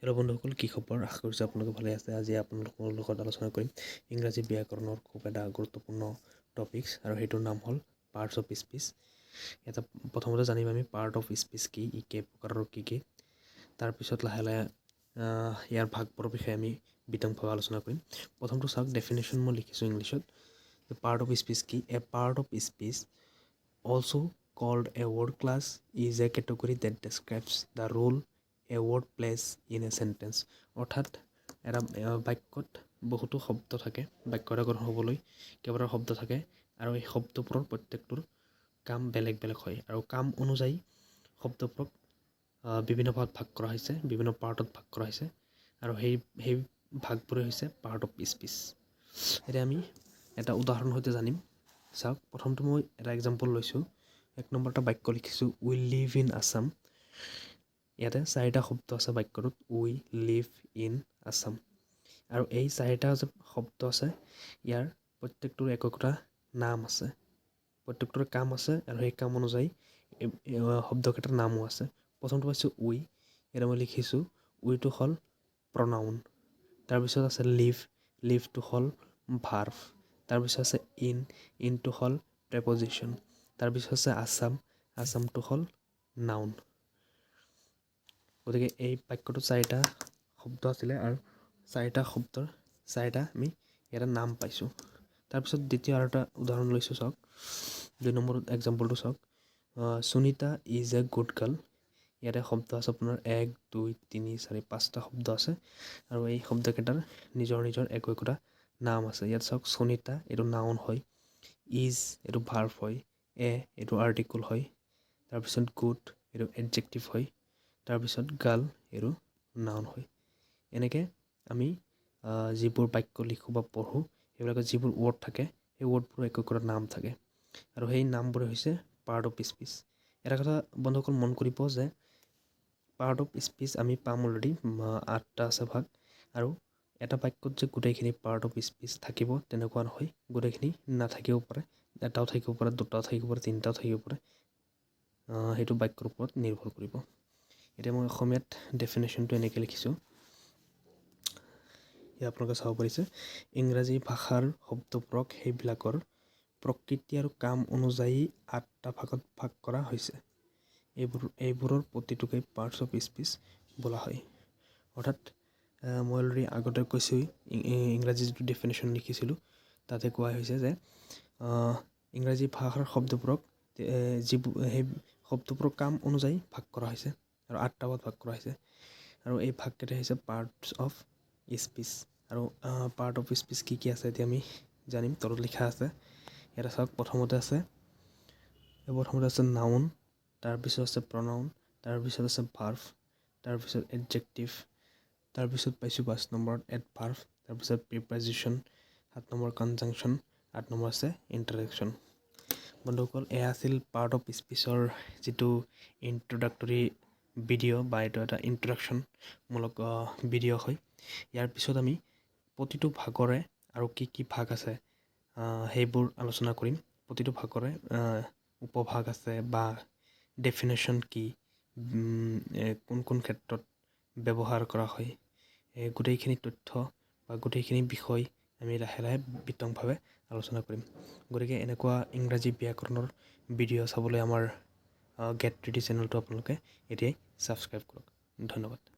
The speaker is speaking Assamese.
হেল্ল' বন্ধুসকল, কি খবৰ? আশা কৰিছোঁ আপোনালোকে ভালে আছে। আজি আপোনালোকৰ লগত আলোচনা কৰিম ইংৰাজী ব্যাকৰণৰ খুব এটা গুৰুত্বপূৰ্ণ টপিকছ, আৰু সেইটোৰ নাম হ'ল পাৰ্টছ অফ স্পীচ। এটা প্ৰথমতে জানিম আমি পাৰ্ট অফ স্পীচ কি, ই কেই প্ৰকাৰৰ কি। তাৰপিছত লাহে লাহে ইয়াৰ ভাগবোৰৰ বিষয়ে আমি বিতংভাৱে আলোচনা কৰিম। প্ৰথমটো চাওক, ডেফিনেশ্যন মই লিখিছোঁ ইংলিছত। পাৰ্ট অফ স্পীচ কি? A part of speech also called a word class is a category that describes the role a word plays in a sentence. অৰ্থাৎ এটা বাক্যত বহুতো শব্দ থাকে। বাক্য এটা গঠন হ'বলৈ কেইবাটাও শব্দ থাকে, আৰু এই শব্দবোৰৰ প্ৰত্যেকটোৰ কাম বেলেগ বেলেগ হয়, আৰু কাম অনুযায়ী শব্দবোৰক বিভিন্ন ভাগত ভাগ কৰা হৈছে, বিভিন্ন পাৰ্টত ভাগ কৰা হৈছে, আৰু সেই ভাগবোৰে হৈছে পাৰ্ট অফ স্পীচ। এতিয়া আমি এটা উদাহৰণৰ সৈতে জানিম। চাওক, প্ৰথমটো মই এটা এক্সাম্পল লৈছোঁ। 1 নম্বৰ এটা বাক্য লিখিছোঁ, উই লিভ ইন আছাম। ইয়াতে 4টা শব্দ আছে বাক্যটোত, উই লিভ ইন আছাম। আৰু এই 4টা যে শব্দ আছে, ইয়াৰ প্ৰত্যেকটোৰ একোটা নাম আছে, প্ৰত্যেকটোৰ কাম আছে, আৰু সেই কাম অনুযায়ী শব্দকেইটাৰ নামো আছে। প্ৰথমটো পাইছোঁ উই। ইয়াতে মই লিখিছোঁ উইটো হ'ল প্ৰনাউন। তাৰপিছত আছে লিভ, লিভটো হ'ল ভাৰ্ব। তাৰপিছত আছে ইনটো হ'ল প্ৰেপজিশ্যন। তাৰপিছত আছে আছাম, আছামটো হ'ল নাউন। গতিকে এই বাক্যটোত 4টা শব্দ আছিলে, আৰু 4টা শব্দৰ 4টা আমি ইয়াতে নাম পাইছোঁ। তাৰপিছত দ্বিতীয় আৰু এটা উদাহৰণ লৈছোঁ। চাওক, 2 নম্বৰ এক্সাম্পলটো চাওক। Sunita is a good girl. ইয়াতে শব্দ আছে আপোনাৰ 1, 2, 3, 4, 5টা শব্দ আছে, আৰু এই শব্দকেইটাৰ নিজৰ নিজৰ একোটা নাম আছে। ইয়াত চাওক, সুনীতা এইটো নাউন হয়, ইজ এইটো ভাৰ্ব হয়, এইটো আৰ্টিকল হয়, তাৰপিছত গুড এইটো এডজেক্টিভ হয়, তাৰপিছত গাৰ্ল এইটো নাউন হয়। এনেকৈ আমি যিবোৰ বাক্য লিখোঁ বা পঢ়োঁ, সেইবিলাকত যিবোৰ ৱৰ্ড থাকে, সেই ৱৰ্ডবোৰৰ একোটা নাম থাকে, আৰু সেই নামবোৰে হৈছে পাৰ্ট অফ স্পীচ। এটা কথা বন্ধুসকল মন কৰিব যে পাৰ্ট অফ স্পীচ আমি পাম অলৰেডি 8টা আছে ভাগ, আৰু এটা বাক্যত যে গোটেইখিনি পাৰ্ট অফ স্পীচ থাকিব তেনেকুৱা নহয়। গোটেইখিনি নাথাকিব পাৰে, এটাও থাকিব পাৰে, 2টাও থাকিব পাৰে, 3টাও থাকিব পাৰে। সেইটো বাক্যৰ ওপৰত নিৰ্ভৰ কৰিব। এতিয়া মই অসমীয়াত ডেফিনেশ্যনটো এনেকৈ লিখিছোঁ, ইয়াত আপোনালোকে চাব পাৰিছে। ইংৰাজী ভাষাৰ শব্দবোৰক সেইবিলাকৰ প্ৰকৃতি আৰু কাম অনুযায়ী 8টা ভাগত ভাগ কৰা হৈছে। এইবোৰৰ প্ৰতিটোকে পাৰ্টছ অফ স্পীচ বোলা হয়। অৰ্থাৎ মই অলৰেডি আগতে কৈছোঁ, ইংৰাজী যিটো ডেফিনেশ্যন লিখিছিলোঁ তাতে কোৱা হৈছে যে ইংৰাজী ভাষাৰ শব্দবোৰক সেই শব্দবোৰৰ কাম অনুযায়ী ভাগ কৰা হৈছে, আৰু 8টা ভাগত ভাগ কৰা হৈছে, আৰু এই ভাগকেইটা হৈছে পাৰ্টছ অফ স্পীচ। আৰু পাৰ্ট অফ স্পীচ কি আছে এতিয়া আমি জানিম। তলত লিখা আছে, ইয়াতে চাওক, প্ৰথমতে আছে নাউন, তাৰপিছত আছে প্ৰনাউন, তাৰপিছত আছে ভাৰ্ব, তাৰপিছত এডজেক্টিভ, তাৰপিছত পাইছোঁ 5 নম্বৰত এডভাৰ্ব, তাৰপিছত প্ৰিপজিশ্যন, 7 নম্বৰ কনজাংশ্যন, 8 নম্বৰ আছে ইণ্টাৰেকশ্যন। বন্ধুসকল, এয়া আছিল পাৰ্ট অফ স্পীচৰ যিটো ইণ্ট্ৰডাক্টৰী ভিডিঅ' বা এইটো এটা ইণ্ট্ৰডাকশ্যনমূলক ভিডিঅ' হয়। ইয়াৰ পিছত আমি প্ৰতিটো ভাগৰে আৰু কি ভাগ আছে সেইবোৰ আলোচনা কৰিম। প্ৰতিটো ভাগৰে উপভাগ আছে বা ডেফিনেশ্যন কি, কোন ক্ষেত্ৰত ব্যৱহাৰ কৰা হয়, গোটেইখিনি তথ্য বা গোটেইখিনি বিষয় আমি লাহে লাহে বিতংভাৱে আলোচনা কৰিম। গতিকে এনেকুৱা ইংৰাজী ব্যাকৰণৰ ভিডিঅ' চাবলৈ আমাৰ গেট ৰেডি চেনেলটো আপোনালোকে এতিয়াই ছাবস্ক্ৰাইব কৰক। ধন্যবাদ।